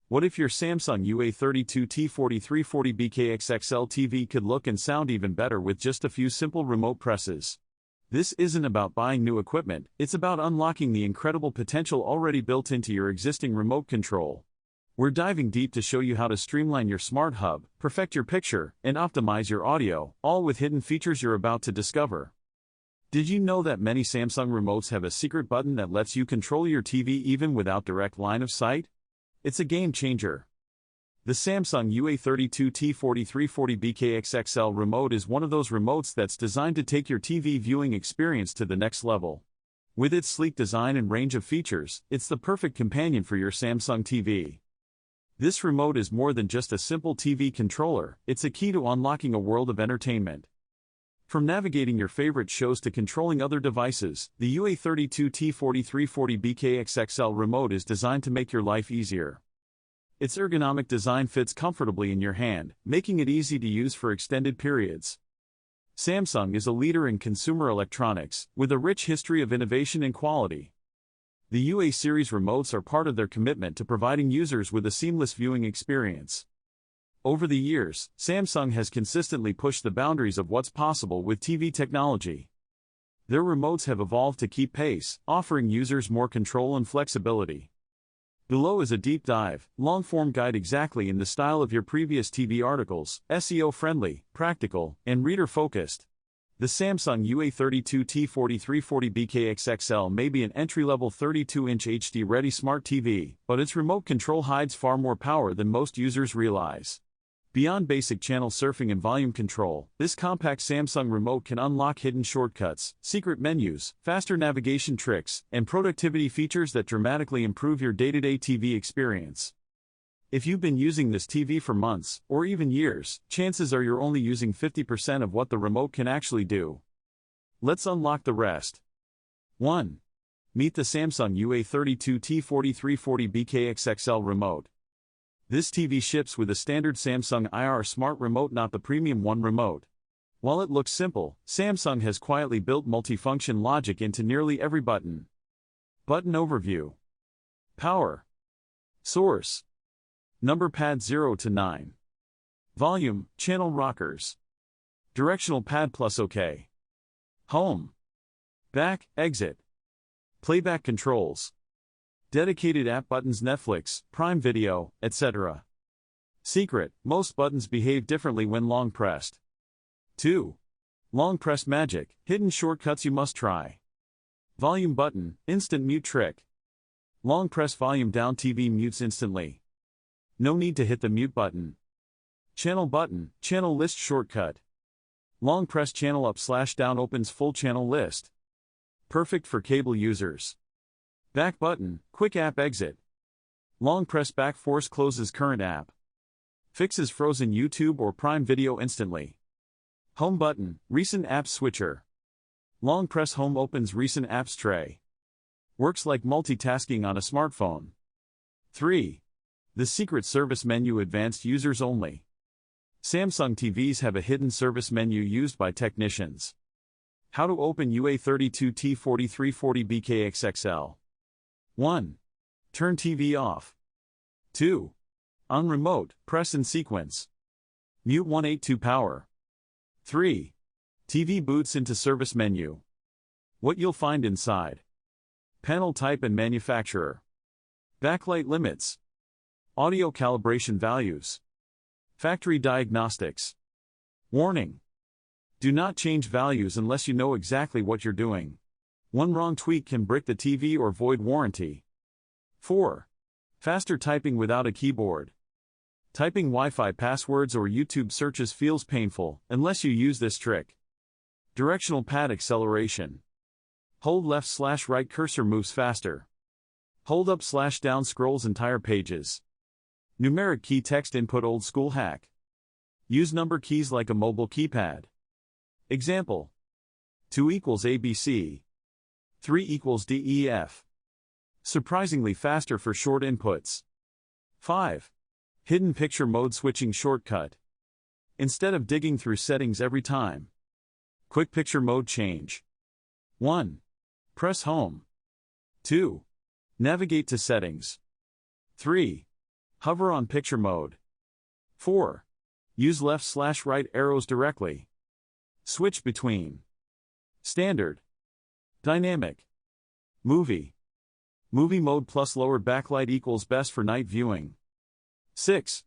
What if your Samsung UA32T4340BKXXL TV could look and sound even better with just a few simple remote presses? This isn't about buying new equipment, it's about unlocking the incredible potential already built into your existing remote control. We're diving deep to show you how to streamline your smart hub, perfect your picture, and optimize your audio, all with hidden features you're about to discover. Did you know that many Samsung remotes have a secret button that lets you control your TV even without direct line of sight? It's a game changer. The Samsung UA32T4340BKXXL remote is one of those remotes that's designed to take your TV viewing experience to the next level. With its sleek design and range of features, it's the perfect companion for your Samsung TV. This remote is more than just a simple TV controller, it's a key to unlocking a world of entertainment. From navigating your favorite shows to controlling other devices, the UA32T4340BKXXL remote is designed to make your life easier. Its ergonomic design fits comfortably in your hand, making it easy to use for extended periods. Samsung is a leader in consumer electronics, with a rich history of innovation and quality. The UA series remotes are part of their commitment to providing users with a seamless viewing experience. Over the years, Samsung has consistently pushed the boundaries of what's possible with TV technology. Their remotes have evolved to keep pace, offering users more control and flexibility. Below is a deep dive, long-form guide exactly in the style of your previous TV articles, SEO-friendly, practical, and reader-focused. The Samsung UA32T4340BKXXL may be an entry-level 32-inch HD-ready smart TV, but its remote control hides far more power than most users realize. Beyond basic channel surfing and volume control, this compact Samsung remote can unlock hidden shortcuts, secret menus, faster navigation tricks, and productivity features that dramatically improve your day-to-day TV experience. If you've been using this TV for months, or even years, chances are you're only using 50% of what the remote can actually do. Let's unlock the rest. 1. Meet the Samsung UA32T4340BKXXL remote. This TV ships with a standard Samsung IR Smart Remote, not the Premium One remote. While it looks simple, Samsung has quietly built multifunction logic into nearly every button. Button overview. Power. Source. Number pad 0 to 9. Volume, channel rockers. Directional pad plus OK. Home. Back, exit. Playback controls. Dedicated app buttons, Netflix, Prime Video, etc. Secret, most buttons behave differently when long pressed. 2. Long press magic, hidden shortcuts you must try. Volume button, instant mute trick. Long press volume down, TV mutes instantly. No need to hit the mute button. Channel button, channel list shortcut. Long press channel up/down opens full channel list. Perfect for cable users. Back button, quick app exit. Long press back force closes current app. Fixes frozen YouTube or Prime Video instantly. Home button, recent apps switcher. Long press home opens recent apps tray. Works like multitasking on a smartphone. 3. The secret service menu, advanced users only. Samsung TVs have a hidden service menu used by technicians. How to open UA32T4340BKXXL. 1. Turn TV off. 2. On remote, press in sequence. Mute 182 power. 3. TV boots into service menu. What you'll find inside. Panel type and manufacturer. Backlight limits. Audio calibration values. Factory diagnostics. Warning. Do not change values unless you know exactly what you're doing. One wrong tweak can brick the TV or void warranty. 4. Faster typing without a keyboard. Typing Wi-Fi passwords or YouTube searches feels painful, unless you use this trick. Directional pad acceleration. Hold left/right cursor moves faster. Hold up/down scrolls entire pages. Numeric key text input, old school hack. Use number keys like a mobile keypad. Example. 2 equals ABC. 3 equals DEF. Surprisingly faster for short inputs. 5. Hidden picture mode switching shortcut. Instead of digging through settings every time. Quick picture mode change. 1. Press home. 2. Navigate to settings. 3. Hover on picture mode. 4. Use left/right arrows directly. Switch between Standard, Dynamic, Movie. Movie mode plus lower backlight equals best for night viewing. 6.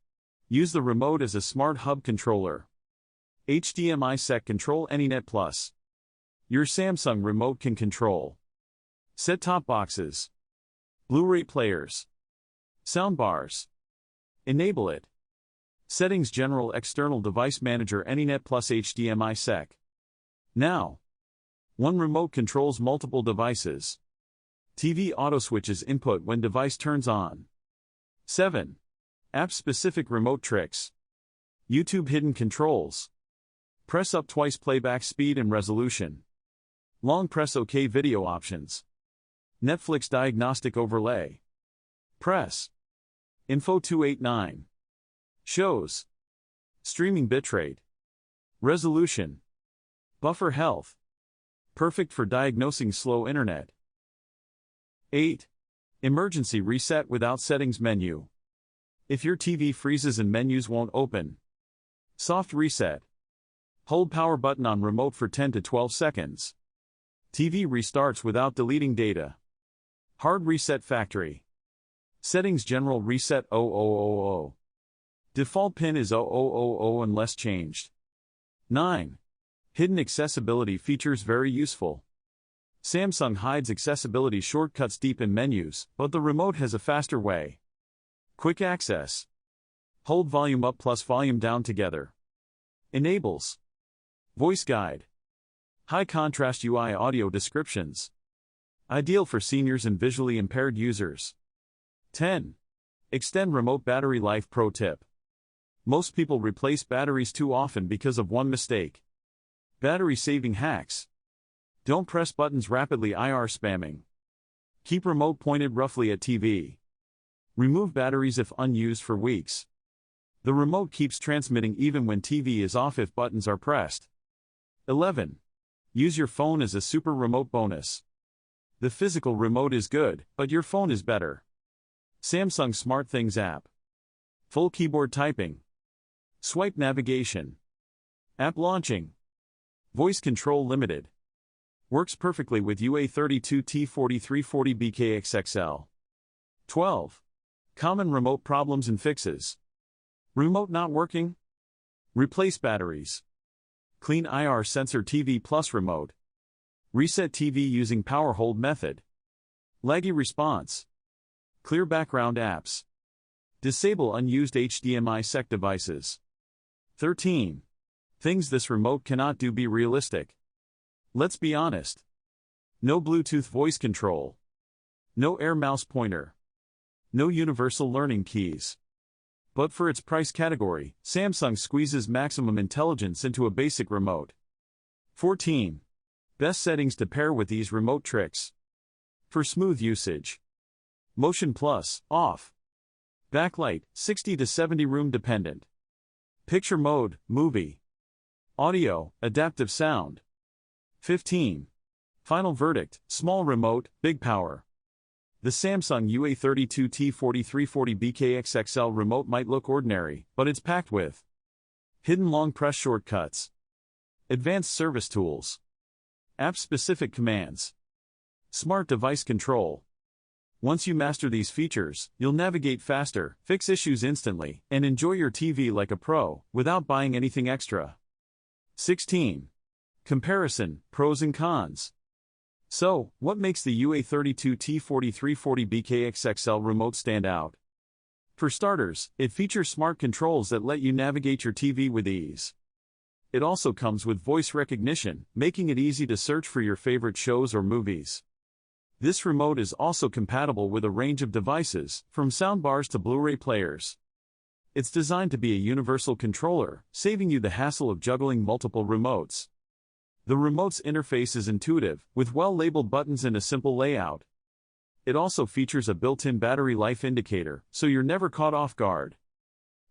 Use the remote as a smart hub controller. HDMI SEC control AnyNet Plus. Your Samsung remote can control set-top boxes, Blu-ray players, soundbars. Enable it. Settings General External Device Manager AnyNet Plus HDMI SEC. Now, one remote controls multiple devices. TV auto switches input when device turns on. 7. App-specific remote tricks. YouTube hidden controls. Press up twice playback speed and resolution. Long press OK video options. Netflix diagnostic overlay. Press. Info 289. Shows. Streaming bitrate. Resolution. Buffer health. Perfect for diagnosing slow internet. 8. Emergency reset without settings menu. If your TV freezes and menus won't open. Soft reset. Hold power button on remote for 10 to 12 seconds. TV restarts without deleting data. Hard reset factory. Settings General Reset 0000. Default pin is 0000 unless changed. 9. Hidden accessibility features very useful. Samsung hides accessibility shortcuts deep in menus, but the remote has a faster way. Quick access. Hold volume up plus volume down together. Enables voice guide. High contrast UI audio descriptions. Ideal for seniors and visually impaired users. 10. Extend remote battery life pro tip. Most people replace batteries too often because of one mistake. Battery saving hacks. Don't press buttons rapidly IR spamming. Keep remote pointed roughly at TV. Remove batteries if unused for weeks. The remote keeps transmitting even when TV is off if buttons are pressed. 11. Use your phone as a super remote bonus. The physical remote is good, but your phone is better. Samsung SmartThings app. Full keyboard typing. Swipe navigation. App launching. Voice control limited. Works perfectly with UA32T4340BKXXL. 12. Common remote problems and fixes. Remote not working? Replace batteries. Clean IR sensor TV plus remote. Reset TV using power hold method. Laggy response. Clear background apps. Disable unused HDMI SEC devices. 13. Things this remote cannot do. Be realistic. Let's be honest. No Bluetooth voice control. No Air mouse pointer. No universal learning keys. But for its price category, Samsung squeezes maximum intelligence into a basic remote. 14. Best settings to pair with these remote tricks. For smooth usage. Motion plus, off. Backlight, 60 to 70 room dependent. Picture mode, movie. Audio, adaptive sound. 15. Final verdict, small remote, big power. The Samsung UA32T4340BKXXL remote might look ordinary, but it's packed with hidden long press shortcuts, advanced service tools, app-specific commands, smart device control. Once you master these features, you'll navigate faster, fix issues instantly, and enjoy your TV like a pro, without buying anything extra. 16. Comparison, pros and cons. So, what makes the UA32T4340BKXXL remote stand out? For starters, it features smart controls that let you navigate your TV with ease. It also comes with voice recognition, making it easy to search for your favorite shows or movies. This remote is also compatible with a range of devices, from soundbars to Blu-ray players. It's designed to be a universal controller, saving you the hassle of juggling multiple remotes. The remote's interface is intuitive, with well-labeled buttons and a simple layout. It also features a built-in battery life indicator, so you're never caught off guard.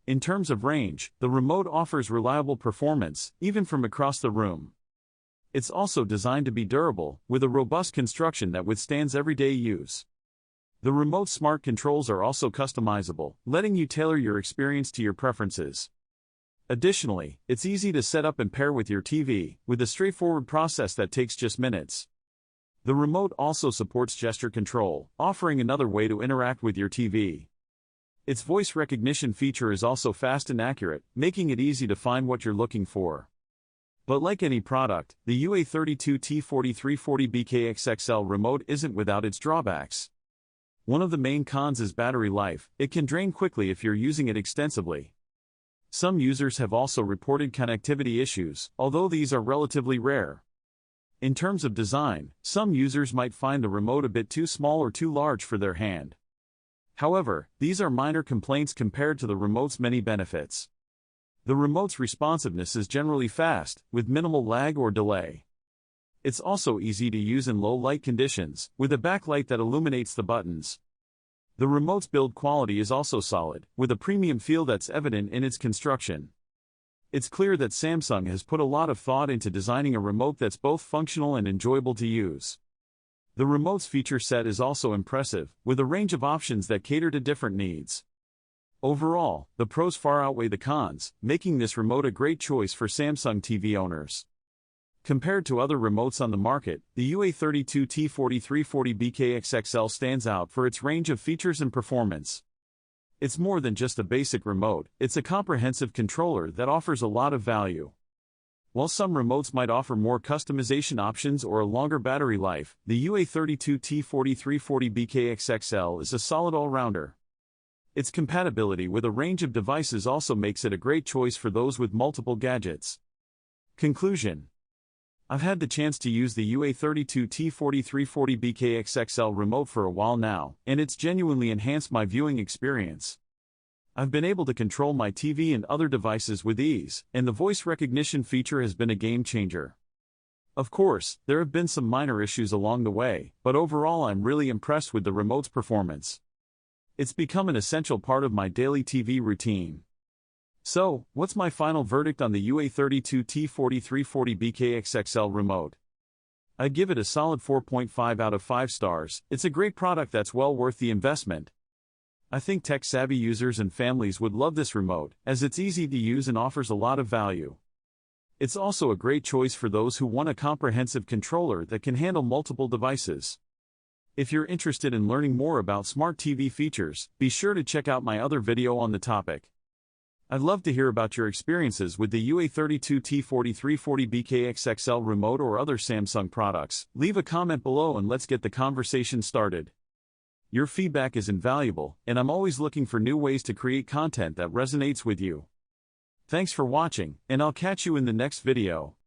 In terms of range, the remote offers reliable performance, even from across the room. It's also designed to be durable, with a robust construction that withstands everyday use. The remote smart controls are also customizable, letting you tailor your experience to your preferences. Additionally, it's easy to set up and pair with your TV, with a straightforward process that takes just minutes. The remote also supports gesture control, offering another way to interact with your TV. Its voice recognition feature is also fast and accurate, making it easy to find what you're looking for. But like any product, the UA32T4340BKXXL remote isn't without its drawbacks. One of the main cons is battery life. It can drain quickly if you're using it extensively. Some users have also reported connectivity issues, although these are relatively rare. In terms of design, some users might find the remote a bit too small or too large for their hand. However, these are minor complaints compared to the remote's many benefits. The remote's responsiveness is generally fast, with minimal lag or delay. It's also easy to use in low light conditions, with a backlight that illuminates the buttons. The remote's build quality is also solid, with a premium feel that's evident in its construction. It's clear that Samsung has put a lot of thought into designing a remote that's both functional and enjoyable to use. The remote's feature set is also impressive, with a range of options that cater to different needs. Overall, the pros far outweigh the cons, making this remote a great choice for Samsung TV owners. Compared to other remotes on the market, the UA32T4340BKXXL stands out for its range of features and performance. It's more than just a basic remote, it's a comprehensive controller that offers a lot of value. While some remotes might offer more customization options or a longer battery life, the UA32T4340BKXXL is a solid all-rounder. Its compatibility with a range of devices also makes it a great choice for those with multiple gadgets. Conclusion: I've had the chance to use the UA32T4340BKXXL remote for a while now, and it's genuinely enhanced my viewing experience. I've been able to control my TV and other devices with ease, and the voice recognition feature has been a game changer. Of course, there have been some minor issues along the way, but overall I'm really impressed with the remote's performance. It's become an essential part of my daily TV routine. So, what's my final verdict on the UA32T4340BKXXL remote? I'd give it a solid 4.5 out of 5 stars. It's a great product that's well worth the investment. I think tech-savvy users and families would love this remote, as it's easy to use and offers a lot of value. It's also a great choice for those who want a comprehensive controller that can handle multiple devices. If you're interested in learning more about smart TV features, be sure to check out my other video on the topic. I'd love to hear about your experiences with the UA32T4340BKXXL remote or other Samsung products. Leave a comment below and let's get the conversation started. Your feedback is invaluable, and I'm always looking for new ways to create content that resonates with you. Thanks for watching, and I'll catch you in the next video.